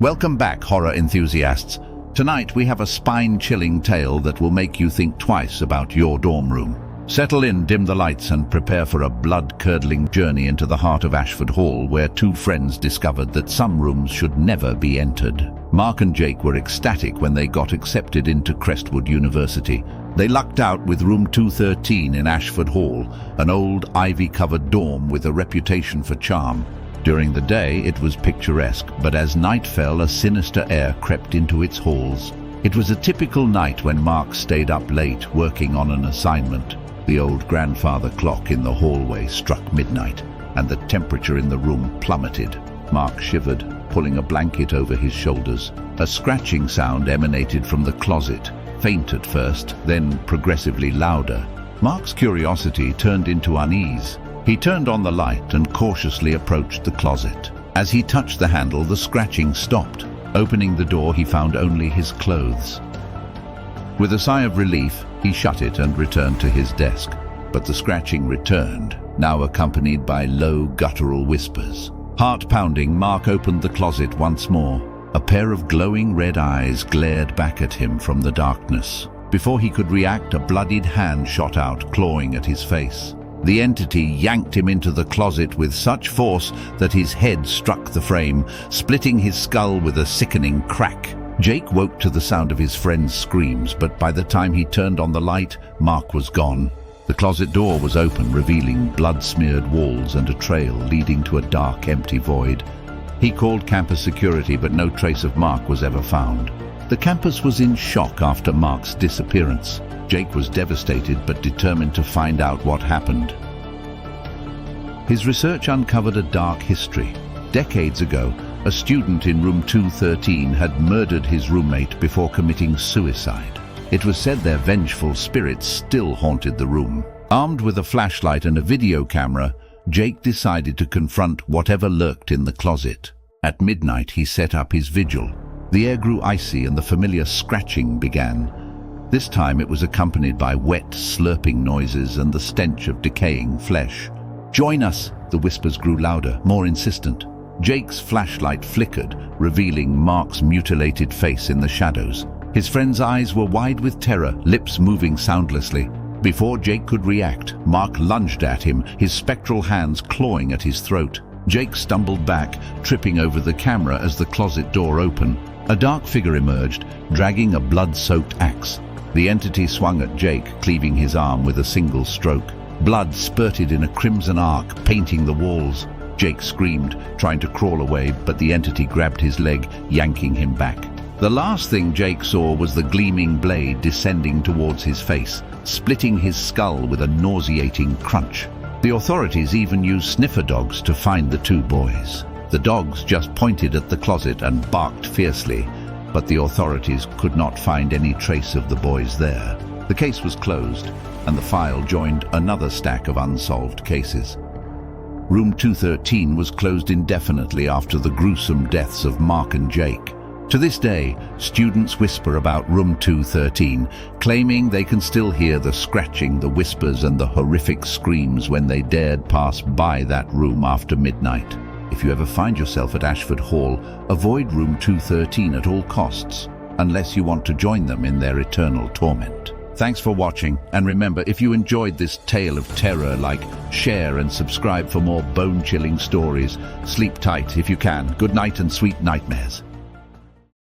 Welcome back, horror enthusiasts. Tonight we have a spine-chilling tale that will make you think twice about your dorm room. Settle in, dim the lights, and prepare for a blood-curdling journey into the heart of Ashford Hall, where two friends discovered that some rooms should never be entered. Mark and Jake were ecstatic when they got accepted into Crestwood University. They lucked out with room 213 in Ashford Hall, an old ivy-covered dorm with a reputation for charm. During the day, it was picturesque, but as night fell, a sinister air crept into its halls. It was a typical night when Mark stayed up late working on an assignment. The old grandfather clock in the hallway struck midnight, and the temperature in the room plummeted. Mark shivered, pulling a blanket over his shoulders. A scratching sound emanated from the closet, faint at first, then progressively louder. Mark's curiosity turned into unease. He turned on the light and cautiously approached the closet. As he touched the handle, the scratching stopped. Opening the door, he found only his clothes. With a sigh of relief, he shut it and returned to his desk. But the scratching returned, now accompanied by low, guttural whispers. Heart-pounding, Mark opened the closet once more. A pair of glowing red eyes glared back at him from the darkness. Before he could react, a bloodied hand shot out, clawing at his face. The entity yanked him into the closet with such force that his head struck the frame, splitting his skull with a sickening crack. Jake woke to the sound of his friend's screams, but by the time he turned on the light, Mark was gone. The closet door was open, revealing blood-smeared walls and a trail leading to a dark, empty void. He called campus security, but no trace of Mark was ever found. The campus was in shock after Mark's disappearance. Jake was devastated but determined to find out what happened. His research uncovered a dark history. Decades ago, a student in room 213 had murdered his roommate before committing suicide. It was said their vengeful spirits still haunted the room. Armed with a flashlight and a video camera, Jake decided to confront whatever lurked in the closet. At midnight, he set up his vigil. The air grew icy and the familiar scratching began. This time it was accompanied by wet, slurping noises and the stench of decaying flesh. "Join us!" The whispers grew louder, more insistent. Jake's flashlight flickered, revealing Mark's mutilated face in the shadows. His friend's eyes were wide with terror, lips moving soundlessly. Before Jake could react, Mark lunged at him, his spectral hands clawing at his throat. Jake stumbled back, tripping over the camera as the closet door opened. A dark figure emerged, dragging a blood-soaked axe. The entity swung at Jake, cleaving his arm with a single stroke. Blood spurted in a crimson arc, painting the walls. Jake screamed, trying to crawl away, but the entity grabbed his leg, yanking him back. The last thing Jake saw was the gleaming blade descending towards his face, splitting his skull with a nauseating crunch. The authorities even used sniffer dogs to find the two boys. The dogs just pointed at the closet and barked fiercely, but the authorities could not find any trace of the boys there. The case was closed, and the file joined another stack of unsolved cases. Room 213 was closed indefinitely after the gruesome deaths of Mark and Jake. To this day, students whisper about room 213, claiming they can still hear the scratching, the whispers, and the horrific screams when they dared pass by that room after midnight. If you ever find yourself at Ashford Hall, avoid room 213 at all costs, unless you want to join them in their eternal torment. Thanks for watching, and remember, if you enjoyed this tale of terror, share and subscribe for more bone-chilling stories. Sleep tight if you can. Good night and sweet nightmares.